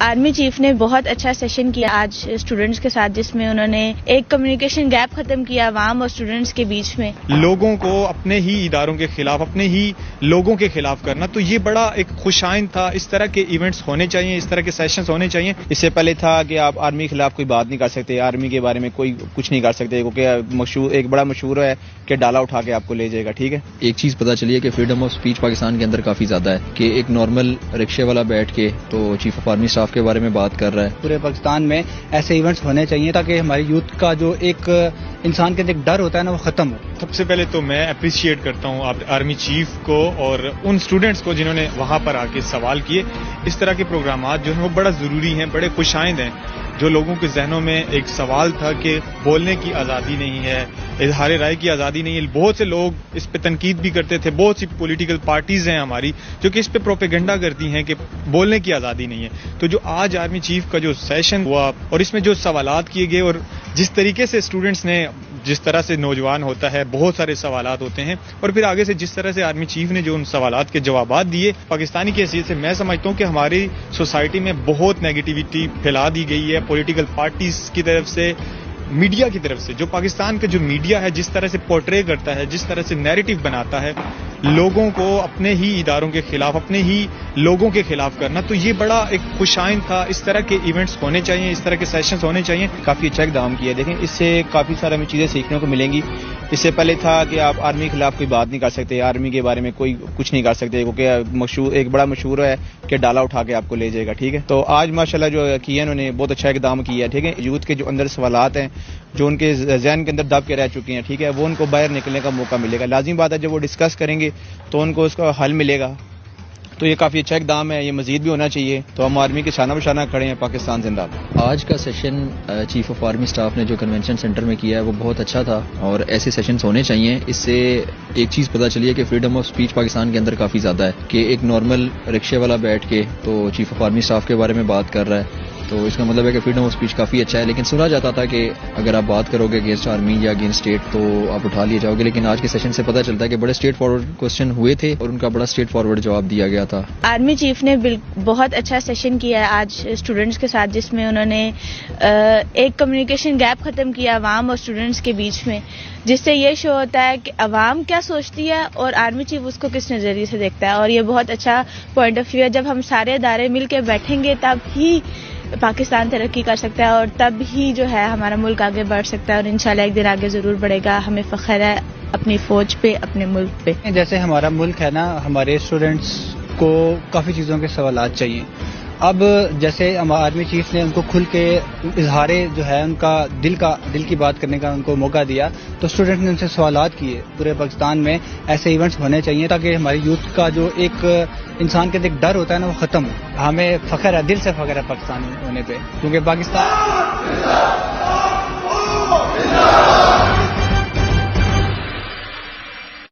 Army chief نے بہت اچھا سیشن کیا آج اسٹوڈنٹس کے ساتھ، جس میں انہوں نے ایک کمیونیکیشن گیپ ختم کیا عوام اور اسٹوڈنٹس کے بیچ میں. لوگوں کو اپنے ہی اداروں کے خلاف، اپنے ہی لوگوں کے خلاف کرنا، تو یہ بڑا ایک خوش آئند تھا. اس طرح کے ایونٹس ہونے چاہیے، اس طرح کے سیشنز ہونے چاہیے. اس سے پہلے تھا کہ آپ آرمی کے خلاف کوئی بات نہیں کر سکتے، آرمی کے بارے میں کوئی کچھ نہیں کر سکتے، کیونکہ ایک بڑا مشہور ہے کہ ڈالا اٹھا کے آپ کو لے جائے گا. ٹھیک ہے، ایک چیز پتہ چلی ہے کہ فریڈم آف سپیچ پاکستان کے اندر کافی زیادہ ہے، کہ ایک نارمل رکشے والا بیٹھ کے تو چیف آف آرمی اسٹاف کے بارے میں بات کر رہا ہے. پورے پاکستان میں ایسے ایونٹس ہونے چاہیے تاکہ ہماری یوتھ کا جو ایک انسان کے اندر ایک ڈر ہوتا ہے نا، وہ ختم ہو. سب سے پہلے تو میں اپریشیٹ کرتا ہوں آرمی چیف کو اور ان اسٹوڈنٹس کو جنہوں نے وہاں پر آ کے سوال کیے. اس طرح کے پروگرامات جو ہیں وہ بڑا ضروری ہیں، بڑے خوش آئند ہیں. جو لوگوں کے ذہنوں میں ایک سوال تھا کہ بولنے کی آزادی نہیں ہے، اظہار رائے کی آزادی نہیں ہے، بہت سے لوگ اس پہ تنقید بھی کرتے تھے. بہت سی پولیٹیکل پارٹیز ہیں ہماری جو کہ اس پہ پروپیگنڈا کرتی ہیں کہ بولنے کی آزادی نہیں ہے. تو جو آج آرمی چیف کا جو سیشن ہوا اور اس میں جو سوالات کیے گئے اور جس طریقے سے اسٹوڈنٹس نے، جس طرح سے نوجوان ہوتا ہے بہت سارے سوالات ہوتے ہیں، اور پھر آگے سے جس طرح سے آرمی چیف نے جو ان سوالات کے جوابات دیے، پاکستانی کی حیثیت سے میں سمجھتا ہوں کہ ہماری سوسائٹی میں بہت نیگیٹیوٹی پھیلا دی گئی ہے پولیٹیکل پارٹیز کی طرف سے، میڈیا کی طرف سے. جو پاکستان کا جو میڈیا ہے جس طرح سے پورٹرے کرتا ہے، جس طرح سے نیریٹو بناتا ہے لوگوں کو اپنے ہی اداروں کے خلاف، اپنے ہی لوگوں کے خلاف کرنا، تو یہ بڑا ایک خوش آئند تھا. اس طرح کے ایونٹس ہونے چاہیے، اس طرح کے سیشنز ہونے چاہیے. کافی اچھا اقدام کیا. دیکھیں اس سے کافی سارے ہمیں چیزیں سیکھنے کو ملیں گی. اس سے پہلے تھا کہ آپ آرمی کے خلاف کوئی بات نہیں کر سکتے، آرمی کے بارے میں کوئی کچھ نہیں کر سکتے، کیونکہ ایک بڑا مشہور ہے کہ ڈالا اٹھا کے آپ کو لے جائے گا. ٹھیک ہے، تو آج ماشاءاللہ جو کیا انہوں نے بہت اچھا اقدام کیا. ٹھیک ہے، یوتھ کے جو اندر سوالات ہیں جو ان کے ذہن کے اندر دب کے رہ چکے ہیں، ٹھیک ہے، وہ ان کو باہر نکلنے کا موقع ملے گا. لازمی بات ہے جب وہ ڈسکس کریں گے تو ان کو اس کا حل ملے گا. تو یہ کافی اچھا اقدام ہے، یہ مزید بھی ہونا چاہیے. تو ہم آرمی کے شانہ بشانہ کھڑے ہیں. پاکستان زندہ باد. آج کا session chief of army staff نے جو کنونشن سینٹر میں کیا ہے وہ بہت اچھا تھا، اور ایسے سیشنز ہونے چاہیے. اس سے ایک چیز پتہ چلی ہے کہ فریڈم آف سپیچ پاکستان کے اندر کافی زیادہ ہے، کہ ایک نارمل رکشے والا بیٹھ کے تو چیف آف آرمی اسٹاف کے بارے میں بات کر رہا ہے. تو اس کا مطلب ہے کہ فریڈم آف اسپیچ کافی اچھا ہے. لیکن سنا جاتا تھا کہ اگر آپ بات کرو گے اگینسٹ آرمی یا اگینسٹ اسٹیٹ تو آپ اٹھا لیے جاؤ گے. لیکن آج کے سیشن سے پتہ چلتا ہے کہ بڑے اسٹریٹ فارورڈ کوسچن ہوئے تھے اور ان کا بڑا اسٹریٹ فارورڈ جواب دیا گیا تھا. آرمی چیف نے بہت اچھا سیشن کیا آج اسٹوڈنٹس کے ساتھ، جس میں انہوں نے ایک کمیونیکیشن گیپ ختم کیا عوام اور اسٹوڈنٹس کے بیچ میں، جس سے یہ شو ہوتا ہے کہ عوام کیا سوچتی ہے اور آرمی چیف اس کو کس نظریے سے دیکھتا ہے. اور یہ بہت اچھا پوائنٹ آف ویو ہے. جب ہم سارے ادارے مل کے بیٹھیں گے تب ہی پاکستان ترقی کر سکتا ہے، اور تب ہی جو ہے ہمارا ملک آگے بڑھ سکتا ہے، اور انشاءاللہ ایک دن آگے ضرور بڑھے گا. ہمیں فخر ہے اپنی فوج پہ، اپنے ملک پہ. جیسے ہمارا ملک ہے نا، ہمارے اسٹوڈنٹس کو کافی چیزوں کے سوالات چاہیے. اب جیسے آرمی چیف نے ان کو کھل کے اظہار جو ہے ان کا دل کی بات کرنے کا ان کو موقع دیا، تو اسٹوڈنٹ نے ان سے سوالات کیے. پورے پاکستان میں ایسے ایونٹس ہونے چاہیے تاکہ ہماری یوتھ کا جو ایک انسان کے اندر ایک ڈر ہوتا ہے نا، وہ ختم ہو. ہمیں فخر ہے، دل سے فخر ہے پاکستان ہونے پہ، کیونکہ پاکستان